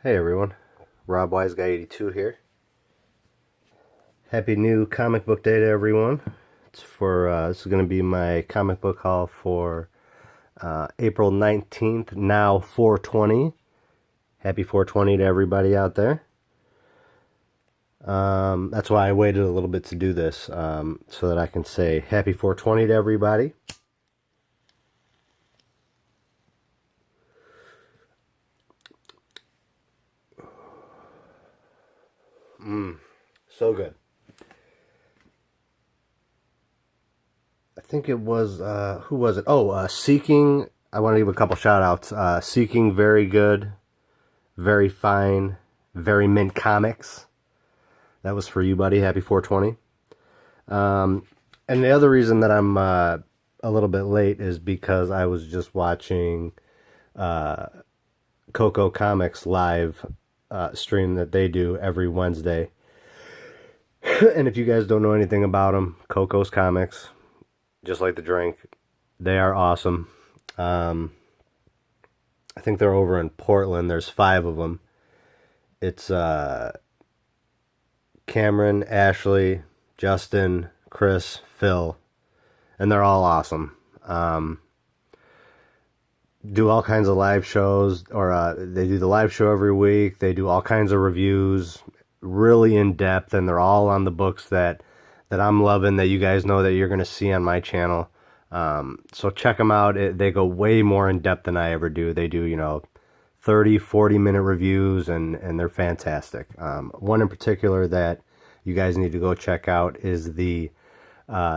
Hey everyone, Rob Wise Guy 82 here. Happy new comic book day to everyone. This is going to be my comic book haul for April 19th, now 420. Happy 420 to everybody out there. That's why I waited a little bit to do this, so that I can say happy 420 to everybody. So good. I think it was, who was it? Oh, Seeking. I want to give a couple shout outs. Seeking, very good, very fine, very mint comics. That was for you, buddy. Happy 420. And the other reason that I'm a little bit late is because I was just watching Coco Comics live stream that they do every Wednesday. And if you guys don't know anything about them, Coco's Comics, just like the drink, they are awesome. I think they're over in Portland. There's 5 of them. It's Cameron, Ashley, Justin, Chris, Phil, and they're all awesome. Do all kinds of live shows, or they do the live show every week. They do all kinds of reviews, really in depth, and they're all on the books that I'm loving, that you guys know that you're going to see on my channel. So check them out. They go way more in depth than I ever do. They do, 30, 40-minute reviews, and they're fantastic. One in particular that you guys need to go check out is the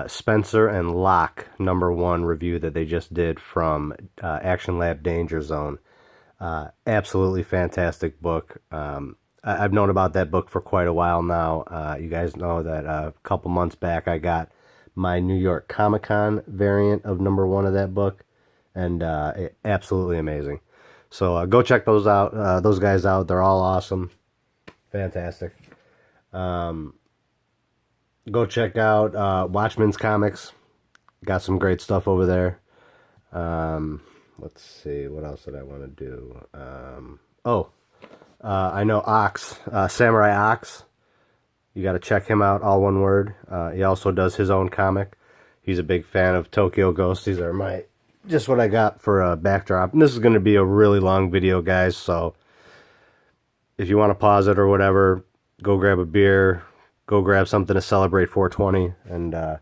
Spencer and Locke #1 review that they just did from Action Lab Danger Zone. Absolutely fantastic book. I've known about that book for quite a while now. You guys know that a couple months back I got my New York Comic Con variant of #1 of that book, and absolutely amazing. So go check those out. Those guys out. They're all awesome, fantastic. Go check out Watchmen's Comics. Got some great stuff over there. Let's see, what else did I want to do? I know Ox, Samurai Ox. You got to check him out, all one word. He also does his own comic. He's a big fan of Tokyo Ghost. These are just what I got for a backdrop. And this is going to be a really long video, guys, so if you want to pause it or whatever, go grab a beer, go grab something to celebrate 420, and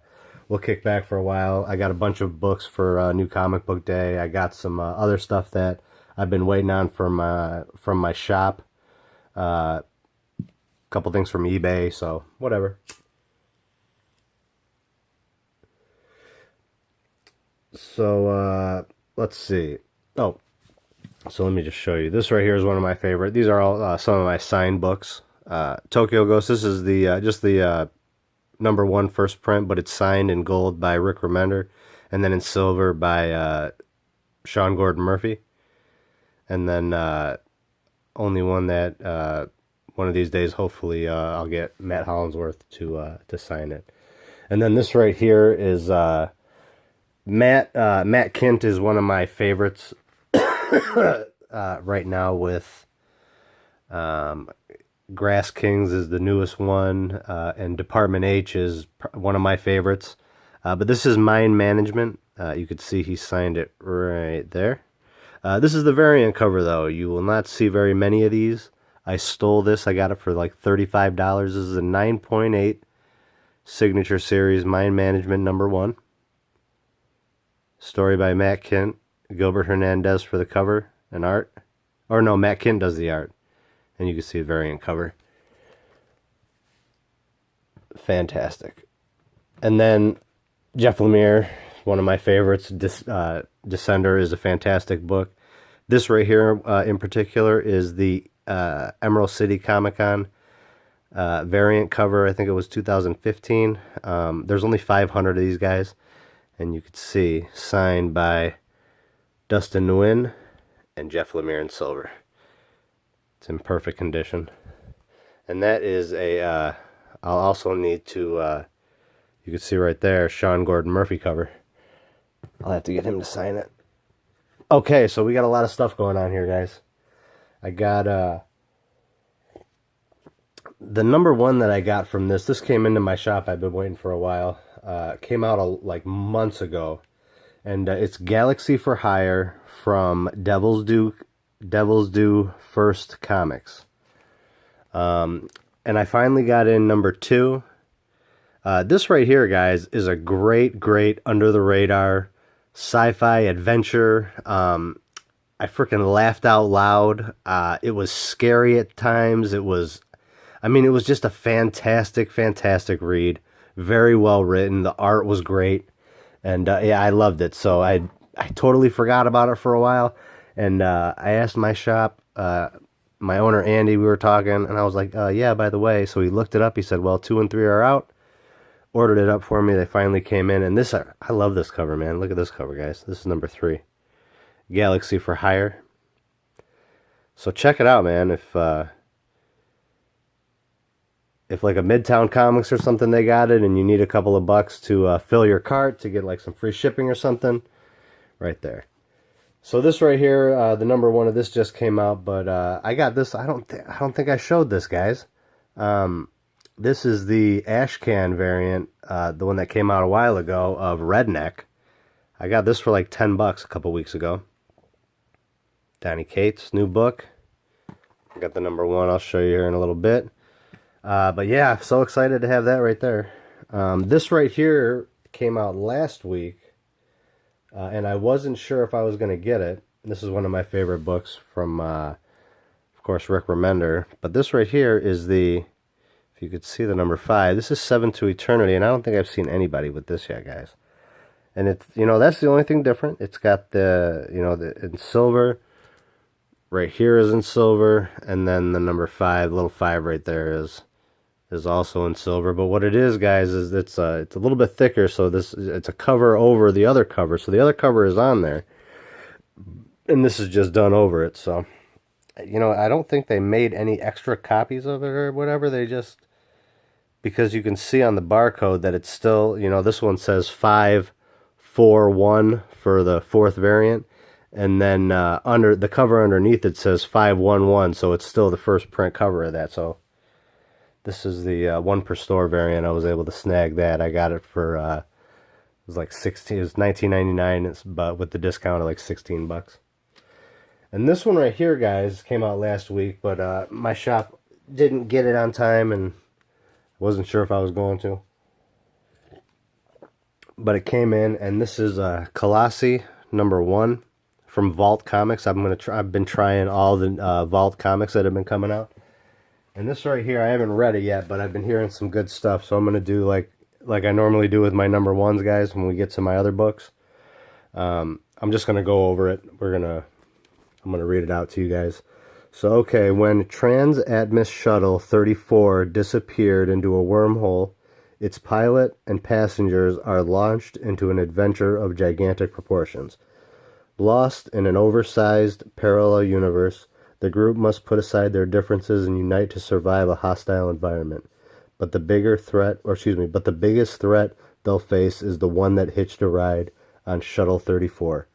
we'll kick back for a while. I got a bunch of books for New Comic Book Day. I got some other stuff that I've been waiting on from my shop. Couple things from eBay, so whatever. So let's see. Oh, so let me just show you. This right here is one of my favorite. These are all some of my signed books. Tokyo Ghost. This is the just the #1 first print, but it's signed in gold by Rick Remender, and then in silver by Sean Gordon Murphy. And then only one that one of these days, hopefully, I'll get Matt Hollingsworth to sign it. And then this right here is Matt Kindt is one of my favorites right now with Grass Kings is the newest one, and Department H is one of my favorites. But this is Mind Management. You could see he signed it right there. This is the variant cover, though. You will not see very many of these. I stole this. I got it for like $35. This is a 9.8 signature series, Mind Management #1. Story by Matt Kindt. Gilbert Hernandez for the cover and art. Or no, Matt Kindt does the art. And you can see a variant cover. Fantastic. And then Jeff Lemire, one of my favorites. Descender is a fantastic book. This right here in particular is the Emerald City Comic Con variant cover. I think it was 2015. There's only 500 of these guys. And you could see signed by Dustin Nguyen and Jeff Lemire in silver. It's in perfect condition. And that is I'll also need to, you can see right there, Sean Gordon Murphy cover. I'll have to get him to sign it. Okay, so we got a lot of stuff going on here, guys. I got the number one that I got from this came into my shop. I've been waiting for a while. Came out like months ago, and it's Galaxy for Hire from Devil's Due First Comics. And I finally got in number 2. This right here, guys, is a great under the radar sci-fi adventure. I freaking laughed out loud. It was scary at times. It was just a fantastic read. Very well written. The art was great. And yeah, I loved it. So I totally forgot about it for a while. And I asked my shop, my owner, Andy, we were talking, and I was like, yeah, by the way. So he looked it up. He said, well, 2 and 3 are out. Ordered it up for me. They finally came in. And this, I love this cover, man. Look at this cover, guys. This is number 3. Galaxy for Hire. So check it out, man. If like a Midtown Comics or something, they got it, and you need a couple of bucks to fill your cart to get like some free shipping or something, right there. So this right here, the number 1 of this just came out, but I got this. I don't think I showed this, guys. This is the Ashcan variant, the one that came out a while ago of Redneck. I got this for like $10 a couple weeks ago. Donny Cates, new book. I got the number 1. I'll show you here in a little bit. But yeah, so excited to have that right there. This right here came out last week, and I wasn't sure if I was going to get it. This is one of my favorite books from, of course, Rick Remender. But this right here is the, if you could see the number 5, this is 7 to Eternity, and I don't think I've seen anybody with this yet, guys. And it's, that's the only thing different. It's got the, in silver. Right here is in silver, and then the number 5, little 5 right there is also in silver. But what it is, guys, is it's a little bit thicker, so it's a cover over the other cover. So the other cover is on there, and this is just done over it. So, I don't think they made any extra copies of it or whatever. They just, because you can see on the barcode that it's still, this one says 541 for the 4th variant. And then under the cover underneath it says 511, so it's still the first print cover of that. So this is the 1 per store variant. I was able to snag that. I got it for it was like 16. It was $19.99, but with the discount of like $16. And this one right here, guys, came out last week, but my shop didn't get it on time, and wasn't sure if I was going to. But it came in, and this is Colossi number 1. From Vault Comics. I've been trying all the Vault comics that have been coming out, and this right here, I haven't read it yet, but I've been hearing some good stuff. So I'm gonna do like I normally do with my number 1s, guys. When we get to my other books, I'm just gonna go over it. I'm gonna read it out to you guys. So okay, when Trans-Atmos Shuttle 34 disappeared into a wormhole, its pilot and passengers are launched into an adventure of gigantic proportions. Lost in an oversized parallel universe, the group must put aside their differences and unite to survive a hostile environment. But the biggest threat they'll face is the one that hitched a ride on Shuttle 34.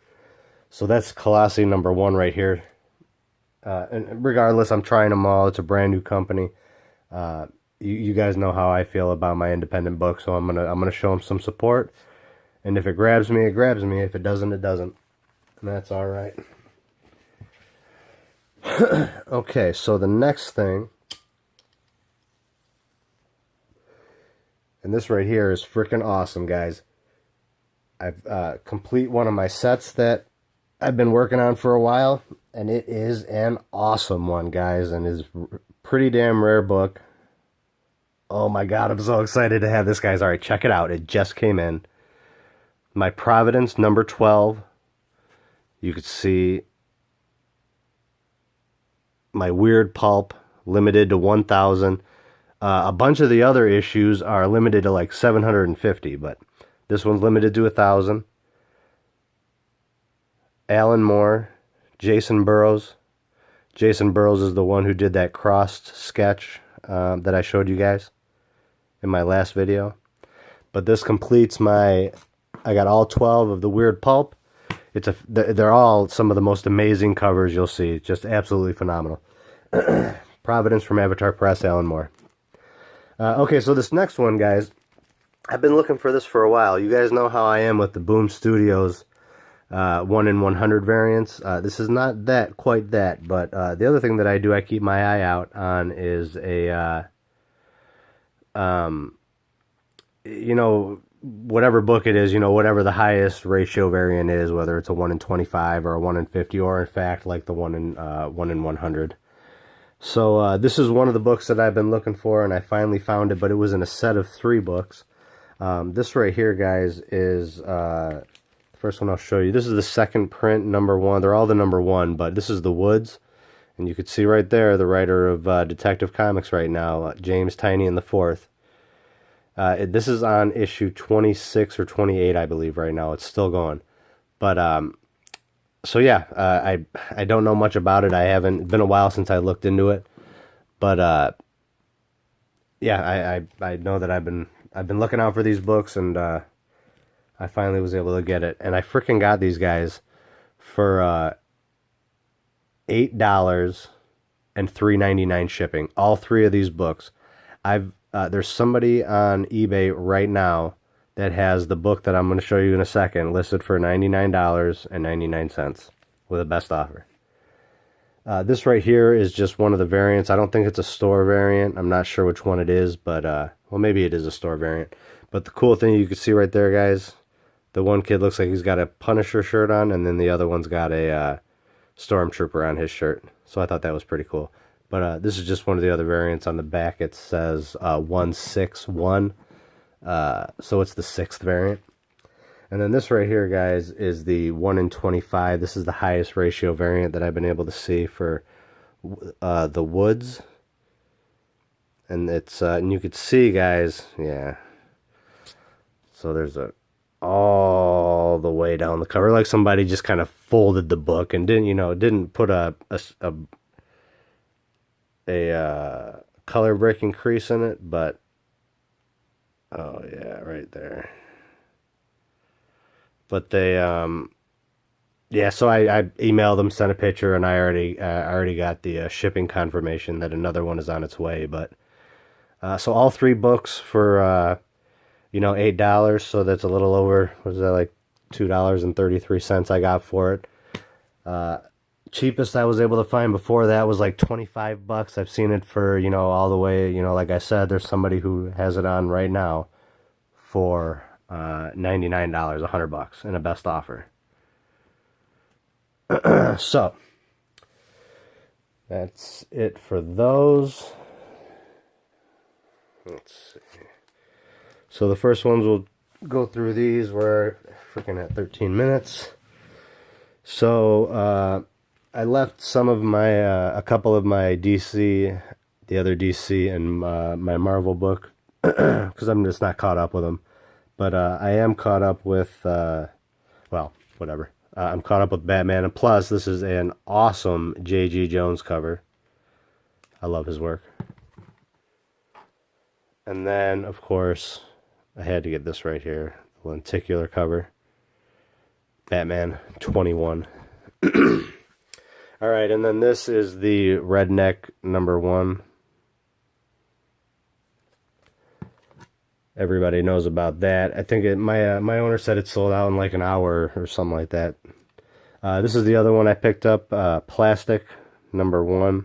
So that's Colossi number 1 right here. And regardless, I'm trying them all. It's a brand new company. You guys know how I feel about my independent books, so I'm gonna show them some support. And if it grabs me, it grabs me. If it doesn't, it doesn't. And that's all right. Okay, so the next thing, and this right here is freaking awesome, guys. I've complete one of my sets that I've been working on for a while, and it is an awesome one, guys, and is pretty damn rare book. Oh my god, I'm so excited to have this, guys. All right, check it out. It just came in. My Providence number 12. You could see my Weird Pulp, limited to 1,000. A bunch of the other issues are limited to like 750, but this one's limited to 1,000. Alan Moore, Jason Burrows. Jason Burrows is the one who did that crossed sketch that I showed you guys in my last video. But this completes I got all 12 of the Weird Pulp. They're all some of the most amazing covers you'll see. Just absolutely phenomenal. Providence from Avatar Press, Alan Moore. Okay, so this next one, guys, I've been looking for this for a while. You guys know how I am with the Boom Studios 1 in 100 variants. This is not that, quite that, but the other thing that I do, I keep my eye out on is you know, whatever book it is, you know, whatever the highest ratio variant is, whether it's a 1 in 25 or a 1 in 50, or in fact, like the 1 in 100. So this is one of the books that I've been looking for, and I finally found it, but it was in a set of 3 books. This right here, guys, is the first one I'll show you. This is the second print, number 1. They're all the number 1, but this is The Woods. And you can see right there the writer of Detective Comics right now, James Tynion the Fourth. This is on issue 26 or 28, I believe, right now. It's still going. But, so yeah, I don't know much about it. I haven't, it's been a while since I looked into it. But, yeah, I know that I've been looking out for these books, and I finally was able to get it. And I freaking got these guys for $8 and $3.99 shipping. All 3 of these books. There's somebody on eBay right now that has the book that I'm going to show you in a second listed for $99.99 with a best offer. This right here is just one of the variants. I don't think it's a store variant. I'm not sure which one it is, but well, maybe it is a store variant. But the cool thing you can see right there, guys, the one kid looks like he's got a Punisher shirt on, and then the other one's got a Stormtrooper on his shirt. So I thought that was pretty cool. But this is just one of the other variants. On the back it says 161. So it's the 6th variant. And then this right here, guys, is the 1 in 25. This is the highest ratio variant that I've been able to see for The Woods. And it's and you could see, guys, yeah. So there's all the way down the cover, like somebody just kind of folded the book and didn't put a color breaking crease in it, but oh yeah, right there. But they yeah, so I emailed them, sent a picture, and I already got the shipping confirmation that another one is on its way. But so all 3 books for $8, so that's a little over, what is that, like $2.33 I got for it. Cheapest I was able to find before that was like $25. I've seen it for, all the way, like I said, there's somebody who has it on right now for $99, $100 in a best offer. So that's it for those. Let's see. So the first ones, we'll go through these. We're freaking at 13 minutes. So I left some of my a couple of my DC, the other DC, and my Marvel book because I'm just not caught up with them. But I am caught up with well, whatever. I'm caught up with Batman, and plus this is an awesome J.G. Jones cover. I love his work. And then, of course, I had to get this right here, the lenticular cover. Batman 21. Alright, and then this is the Redneck #1. Everybody knows about that. I think my owner said it sold out in like an hour or something like that. This is the other one I picked up, Plastic #1.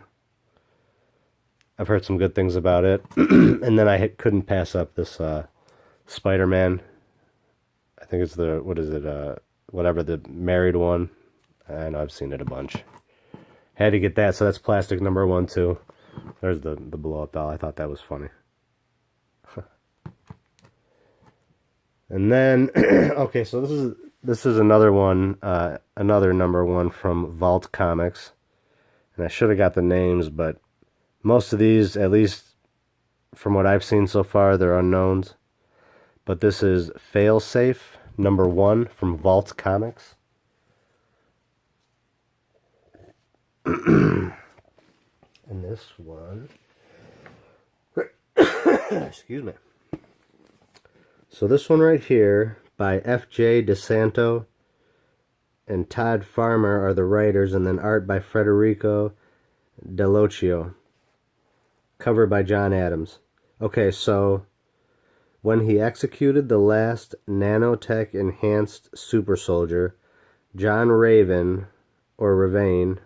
I've heard some good things about it. And then I couldn't pass up this Spider-Man. I think it's the, what is it, whatever, the married one. I know I've seen it a bunch. Had to get that, so that's Plastic #1 too. There's the blow-up doll. I thought that was funny. And then, okay, so this is another one, another #1 from Vault Comics. And I should have got the names, but most of these, at least from what I've seen so far, they're unknowns. But this is Failsafe #1 from Vault Comics. And this one, excuse me. So this one right here by F.J. DeSanto and Todd Farmer are the writers, and then art by Federico Dell'Occhio. Cover by John Adams. Okay, so when he executed the last nanotech-enhanced super soldier, John Raven, or Ravane,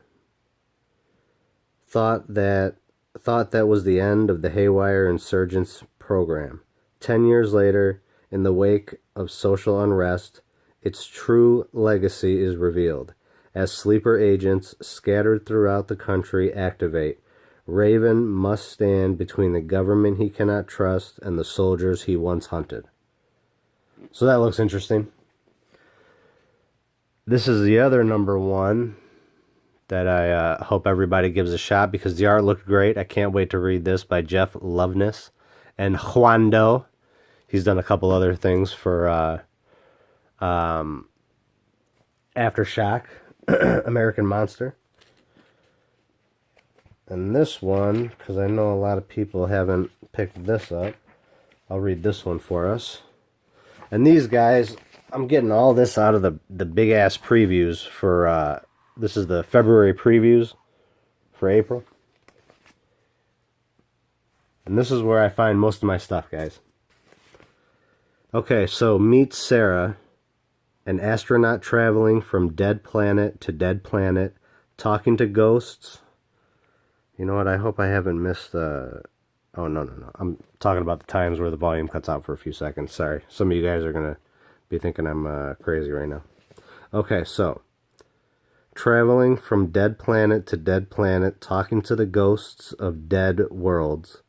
thought that was the end of the Haywire Insurgents program. 10 years later, in the wake of social unrest, its true legacy is revealed. As sleeper agents scattered throughout the country activate, Raven must stand between the government he cannot trust and the soldiers he once hunted. So that looks interesting. This is the other number one that I hope everybody gives a shot because the art looked great. I can't wait to read this by Jeff Loveness and Juando. He's done a couple other things for Aftershock, American Monster. And this one, because I know a lot of people haven't picked this up, I'll read this one for us. And these guys, I'm getting all this out of the big-ass previews for, this is the February previews for April. And this is where I find most of my stuff, guys. Okay, so meet Sarah, an astronaut traveling from dead planet to dead planet, talking to ghosts. You know what? I hope I haven't missed the... Oh, no. I'm talking about the times where the volume cuts out for a few seconds. Sorry. Some of you guys are going to be thinking I'm crazy right now. Okay, so... Traveling from dead planet to dead planet, talking to the ghosts of dead worlds.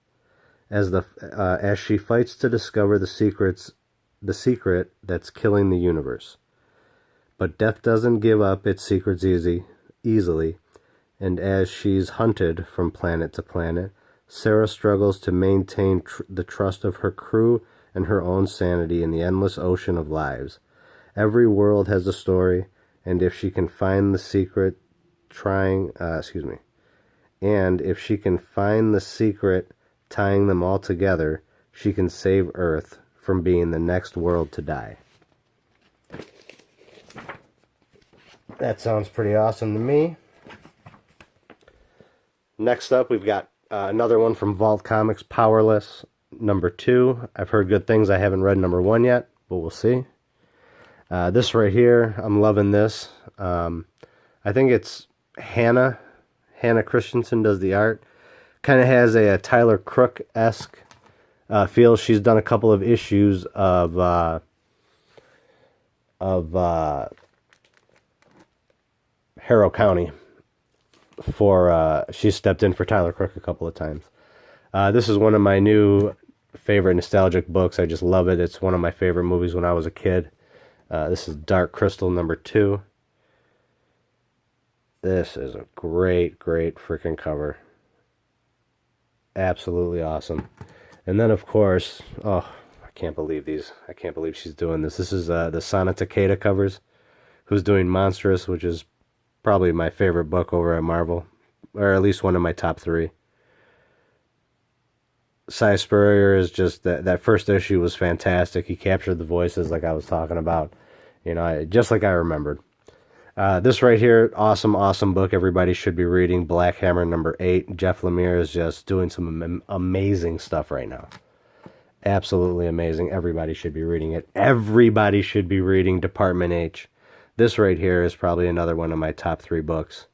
As she fights to discover the secret that's killing the universe. But death doesn't give up its secrets easily. And as she's hunted from planet to planet, Sarah struggles to maintain the trust of her crew and her own sanity in the endless ocean of lives. Every world has a story, and if she can find the secret tying them all together, she can save Earth from being the next world to die. That sounds pretty awesome to me. Next up, we've got another one from Vault Comics, Powerless, number 2. I've heard good things. I haven't read number 1 yet, but we'll see. This right here, I'm loving this. I think it's Hannah Christensen does the art. Kind of has a Tyler Crook-esque feel. She's done a couple of issues of Harrow County. She stepped in for Tyler Crook a couple of times. This is one of my new favorite nostalgic books. I just love it. It's one of my favorite movies when I was a kid. This is Dark Crystal number 2. This is a great freaking cover. Absolutely awesome. And then, of course, I can't believe these. I can't believe she's doing this. This is the Sana Takeda covers, who's doing Monstrous, which is probably my favorite book over at Marvel, or at least one of my top 3. Cy Spurrier is just, that first issue was fantastic. He captured the voices like I was talking about, just like I remembered. This right here, awesome book. Everybody should be reading. Black Hammer number 8. Jeff Lemire is just doing some amazing stuff right now. Absolutely amazing. Everybody should be reading it. Everybody should be reading Department H. This right here is probably another one of my top 3 books.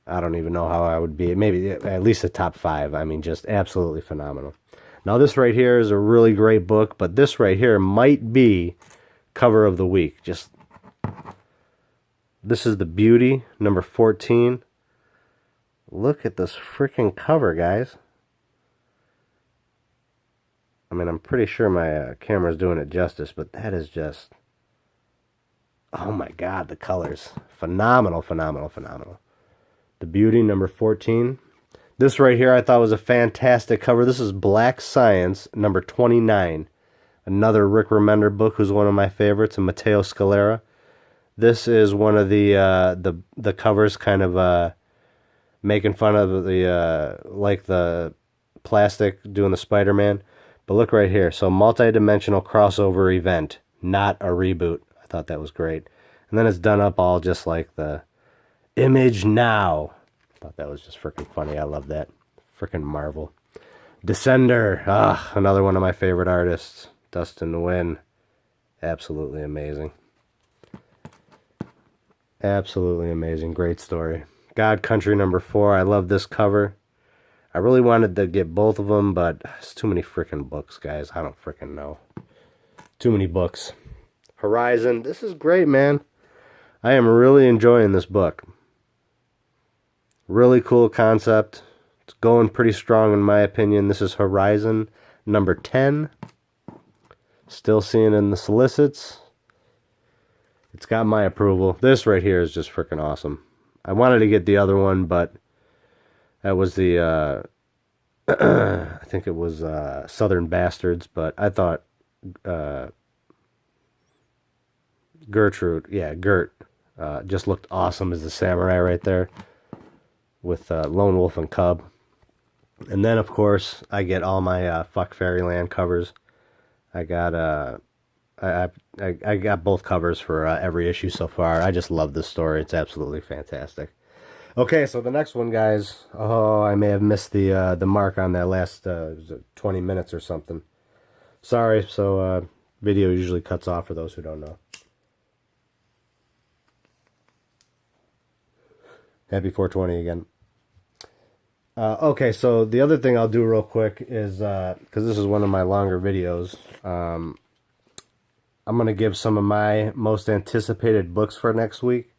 I don't even know how I would be. Maybe at least a top 5. I mean, just absolutely phenomenal. Now, this right here is a really great book, but this right here might be cover of the week. This is The Beauty, number 14. Look at this freaking cover, guys. I mean, I'm pretty sure my camera's doing it justice, but that is just... Oh my God, the colors. Phenomenal. The Beauty, number 14. This right here I thought was a fantastic cover. This is Black Science, number 29. Another Rick Remender book, who's one of my favorites, and Matteo Scalera. This is one of the covers kind of making fun of the plastic doing the Spider-Man. But look right here. So, multi-dimensional crossover event, not a reboot. I thought that was great. And then it's done up all just like the Image Now. I thought that was just freaking funny. I love that. Freaking Marvel. Descender, another one of my favorite artists, Dustin Nguyen. Absolutely amazing. Absolutely amazing. Great story. God Country #4. I love this cover. I really wanted to get both of them, but it's too many freaking books, guys. I don't freaking know. Too many books. Horizon. This is great, man. I am really enjoying this book. Really cool concept. It's going pretty strong in my opinion. This is Horizon #10. Still seeing it in the solicits. It's got my approval. This right here is just freaking awesome. I wanted to get the other one, but that was the, I think it was Southern Bastards, but I thought Gertrude, yeah, Gert, just looked awesome as the samurai right there with Lone Wolf and Cub. And then, of course, I get all my Fuck Fairyland covers. I got I got both covers for every issue so far. I just love this story. It's absolutely fantastic. Okay, so the next one, guys. Oh, I may have missed the mark on that last 20 minutes or something. Sorry. So video usually cuts off for those who don't know. Happy 420 again. Okay, so the other thing I'll do real quick is, because this is one of my longer videos, I'm going to give some of my most anticipated books for next week.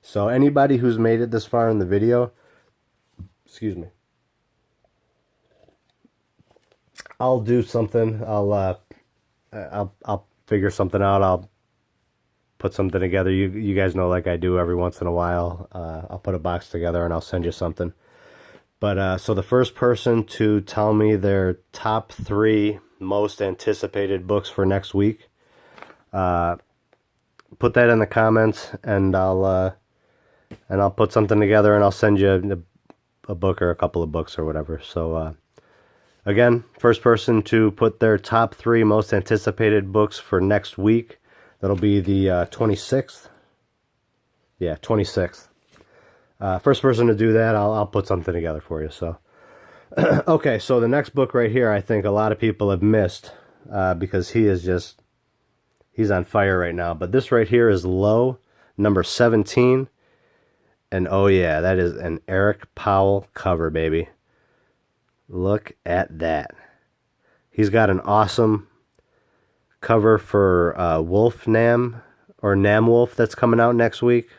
So anybody who's made it this far in the video, excuse me, I'll do something. I'll figure something out. I'll put something together. You guys know, like I do every once in a while. I'll put a box together and I'll send you something. But so the first person to tell me their top 3 most anticipated books for next week, put that in the comments, and I'll put something together and I'll send you a book or a couple of books or whatever. So again, first person to put their top 3 most anticipated books for next week, that'll be the 26th. Yeah, 26th. First person to do that, I'll put something together for you. So, okay, so the next book right here, I think a lot of people have missed because he's on fire right now. But this right here is Low, #17. And oh yeah, that is an Eric Powell cover, baby. Look at that. He's got an awesome cover for Wolf Nam, or Nam Wolf, that's coming out next week.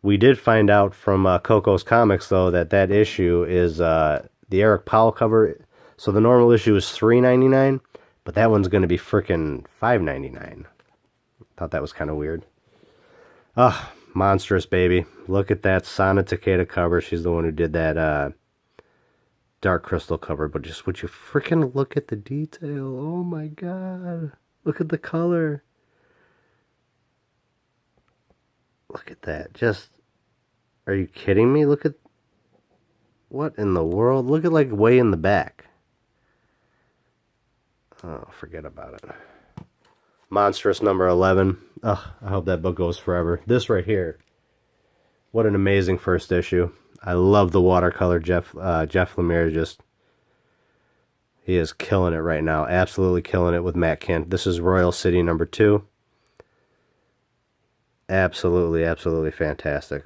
We did find out from Coco's Comics, though, that issue is the Eric Powell cover. So the normal issue is $3.99, but that one's going to be freaking $5.99. Thought that was kind of weird. Ah, monstrous, baby. Look at that Sana Takeda cover. She's the one who did that Dark Crystal cover. But just would you freaking look at the detail? Oh my god. Look at the color. Look at that. Just, are you kidding me? Look at, what in the world? Look at, like, way in the back. Oh, forget about it. Monstrous #11. Ugh, I hope that book goes forever. This right here. What an amazing first issue. I love the watercolor. Jeff Lemire, just, he is killing it right now. Absolutely killing it with Matt Kindt. This is Royal City #2. Absolutely, absolutely fantastic.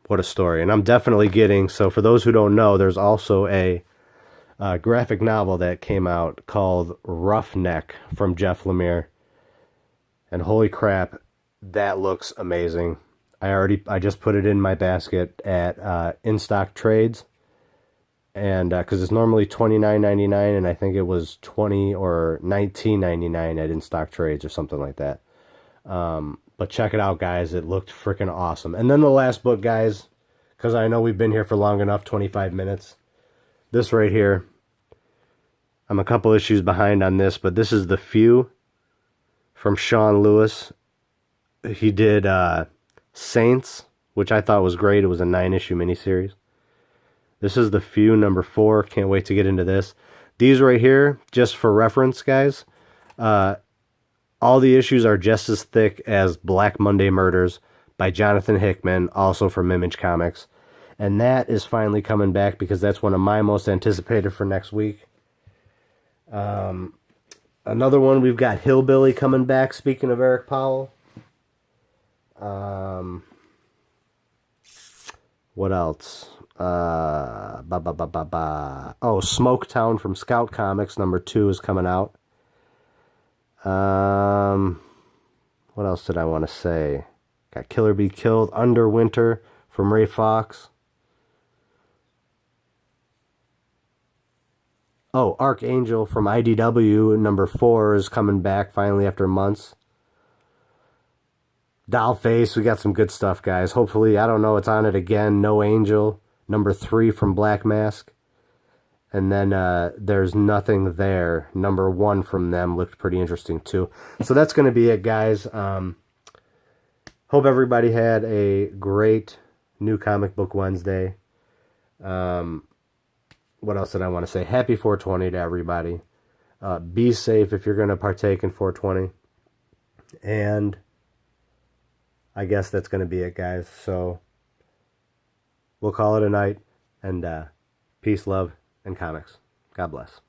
What a story. And I'm definitely getting, so for those who don't know, there's also a graphic novel that came out called Roughneck from Jeff Lemire. And holy crap, that looks amazing. I just put it in my basket at In Stock Trades. And because it's normally $29.99, and I think it was $20 or $19.99 at In Stock Trades or something like that. But check it out, guys. It looked freaking awesome. And then the last book, guys, because I know we've been here for long enough, 25 minutes. This right here, I'm a couple issues behind on this, but this is The Few from Sean Lewis. He did Saints, which I thought was great. It was a 9-issue miniseries. This is The Few #4. Can't wait to get into this. These right here, just for reference, guys, all the issues are just as thick as Black Monday Murders by Jonathan Hickman, also from Image Comics. And that is finally coming back because that's one of my most anticipated for next week. Another one, we've got Hillbilly coming back, speaking of Eric Powell. What else? Oh, Smoketown from Scout Comics, #2 is coming out. What else did I want to say? Got Killer Be Killed, Underwinter from Ray Fox. Oh, Archangel from IDW, #4 is coming back finally after months. Dollface, we got some good stuff, guys. Hopefully, I don't know, it's on it again. No Angel, #3 from Black Mask. And then there's Nothing There, #1 from them. Looked pretty interesting, too. So that's going to be it, guys. Hope everybody had a great New Comic Book Wednesday. What else did I want to say? Happy 420 to everybody. Be safe if you're going to partake in 420. And I guess that's going to be it, guys. So we'll call it a night. And peace, love, and comics. God bless.